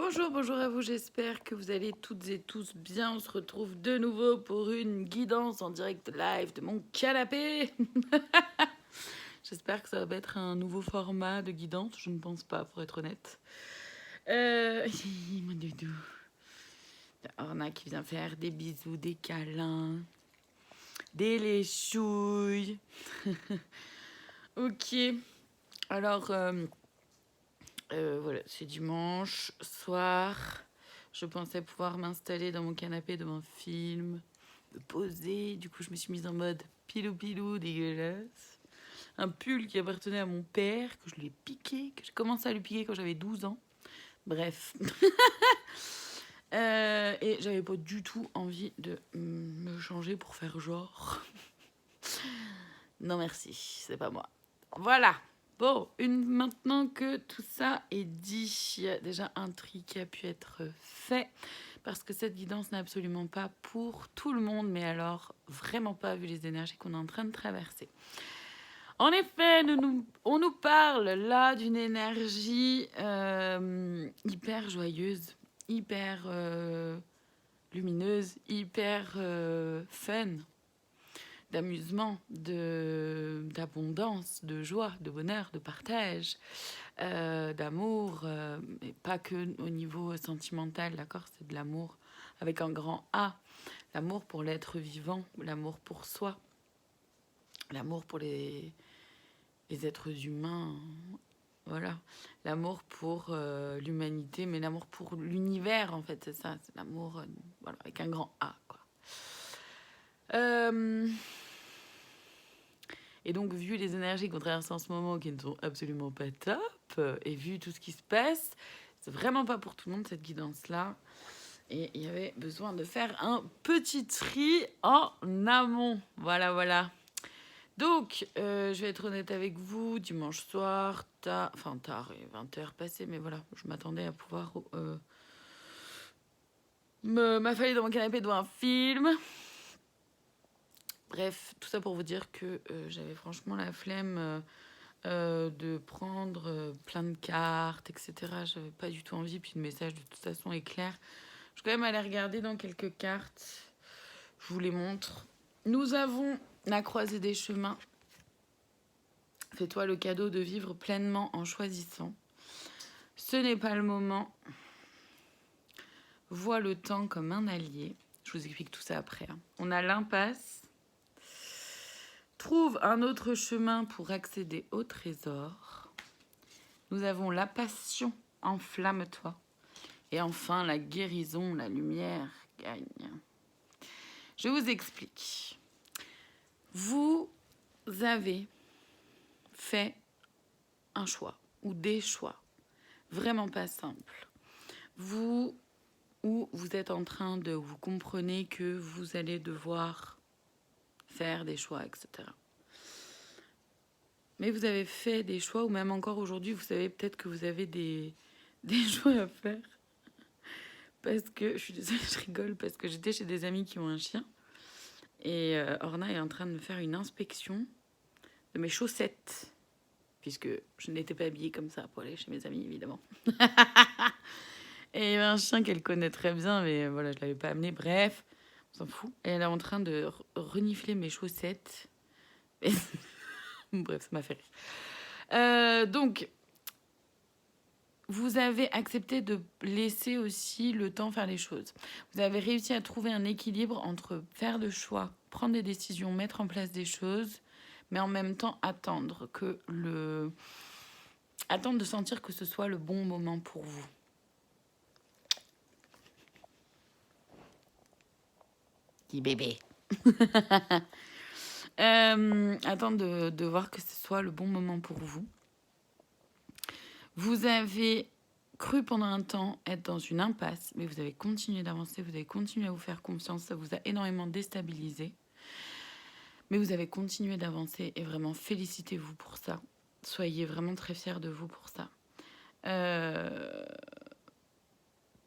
Bonjour, bonjour à vous, j'espère que vous allez toutes et tous bien. On se retrouve de nouveau pour une guidance en direct live de mon canapé. J'espère que ça va être un nouveau format de guidance, je ne pense pas pour être honnête. Mon doudou. Orna qui vient faire des bisous, des câlins, des léchouilles. Ok, alors voilà, c'est dimanche soir. Je pensais pouvoir m'installer dans mon canapé devant un film, me poser. Du coup, je me suis mise en mode pilou-pilou dégueulasse. Un pull qui appartenait à mon père, que je lui ai piqué, que j'ai commencé à lui piquer quand j'avais 12 ans. Bref. Et j'avais pas du tout envie de me changer pour faire genre. Non merci, c'est pas moi. Voilà. Bon, maintenant que tout ça est dit, il y a déjà un tri qui a pu être fait. Parce que cette guidance n'est absolument pas pour tout le monde, mais alors vraiment pas vu les énergies qu'on est en train de traverser. En effet, on nous parle là d'une énergie hyper joyeuse, hyper lumineuse, hyper fun, d'amusement, d'abondance, de joie, de bonheur, de partage, d'amour, et pas que au niveau sentimental, d'accord, c'est de l'amour avec un grand A, l'amour pour l'être vivant, l'amour pour soi, l'amour pour les êtres humains, voilà, l'amour pour l'humanité, mais l'amour pour l'univers, en fait, c'est ça, c'est l'amour voilà, avec un grand A, quoi. Et donc, vu les énergies qu'on traverse en ce moment qui ne sont absolument pas top, et vu tout ce qui se passe, c'est vraiment pas pour tout le monde cette guidance-là. Et il y avait besoin de faire un petit tri en amont. Voilà, voilà. Donc, je vais être honnête avec vous, dimanche soir, tard, 20h passé, mais voilà, je m'attendais à pouvoir m'affaler dans mon canapé devant un film. Bref, tout ça pour vous dire que j'avais franchement la flemme de prendre plein de cartes, etc. J'avais pas du tout envie, puis le message de toute façon est clair. Je vais quand même aller regarder dans quelques cartes. Je vous les montre. Nous avons la croisée des chemins. Fais-toi le cadeau de vivre pleinement en choisissant. Ce n'est pas le moment. Vois le temps comme un allié. Je vous explique tout ça après. On a l'impasse. Trouve un autre chemin pour accéder au trésor. Nous avons la passion. Enflamme-toi. Et enfin, la guérison, la lumière gagne. Je vous explique. Vous avez fait un choix ou des choix vraiment pas simples. Vous êtes en train de vous comprenez que vous allez devoir faire des choix, etc. Mais vous avez fait des choix ou même encore aujourd'hui, vous savez peut-être que vous avez des choix à faire. Parce que, je suis désolée, je rigole, parce que j'étais chez des amis qui ont un chien. Et Orna est en train de me faire une inspection de mes chaussettes. Puisque je n'étais pas habillée comme ça pour aller chez mes amis, évidemment. Et il y avait un chien qu'elle connaît très bien, mais voilà, je ne l'avais pas amené. Bref, on s'en fout. Et elle est en train de renifler mes chaussettes. Bref, ça m'a fait rire. Donc, vous avez accepté de laisser aussi le temps faire les choses. Vous avez réussi à trouver un équilibre entre faire de choix, prendre des décisions, mettre en place des choses, mais en même temps attendre de sentir que ce soit le bon moment pour vous. Petit bébé. Attendre de voir que ce soit le bon moment pour vous. Vous avez cru pendant un temps être dans une impasse, mais vous avez continué d'avancer, vous avez continué à vous faire confiance, ça vous a énormément déstabilisé. Mais vous avez continué d'avancer et vraiment félicitez-vous pour ça. Soyez vraiment très fiers de vous pour ça.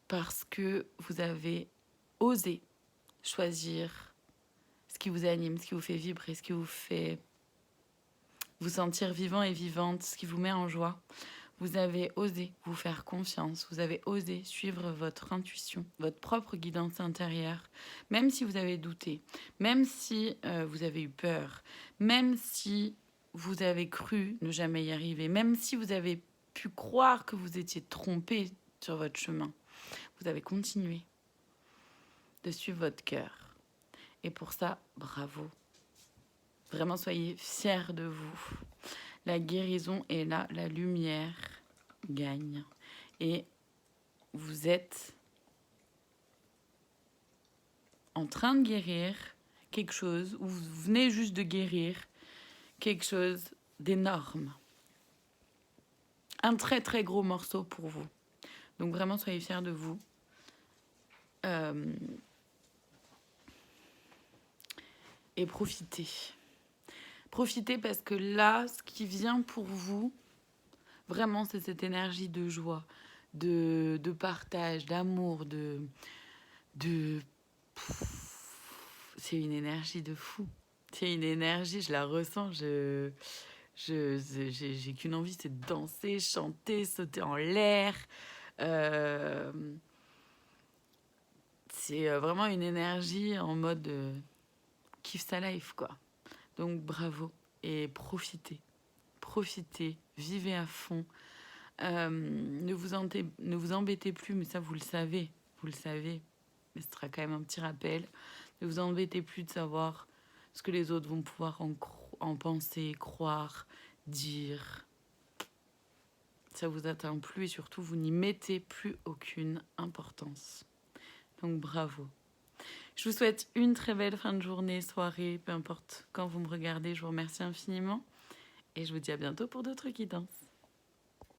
Parce que vous avez osé choisir ce qui vous anime, ce qui vous fait vibrer, ce qui vous fait vous sentir vivant et vivante, ce qui vous met en joie. Vous avez osé vous faire confiance, vous avez osé suivre votre intuition, votre propre guidance intérieure, même si vous avez douté, même si vous avez eu peur, même si vous avez cru ne jamais y arriver, même si vous avez pu croire que vous étiez trompé sur votre chemin. Vous avez continué de suivre votre cœur. Et pour ça, bravo. Vraiment, soyez fiers de vous. La guérison est là, la lumière gagne. Et vous êtes en train de guérir quelque chose, ou vous venez juste de guérir quelque chose d'énorme. Un très très gros morceau pour vous. Donc vraiment, soyez fiers de vous. Et profitez. Profitez parce que là, ce qui vient pour vous, vraiment, c'est cette énergie de joie, de partage, d'amour, c'est une énergie de fou. C'est une énergie, je la ressens, j'ai qu'une envie, c'est de danser, chanter, sauter en l'air. C'est vraiment une énergie en mode kiffe sa life, quoi. Donc bravo et profitez. Profitez, vivez à fond. Ne vous embêtez plus, mais ça vous le savez. Vous le savez. Mais ce sera quand même un petit rappel. Ne vous embêtez plus de savoir ce que les autres vont pouvoir en penser, croire, dire. Ça vous atteint plus et surtout, vous n'y mettez plus aucune importance. Donc bravo. Je vous souhaite une très belle fin de journée, soirée, peu importe quand vous me regardez. Je vous remercie infiniment et je vous dis à bientôt pour d'autres guidances.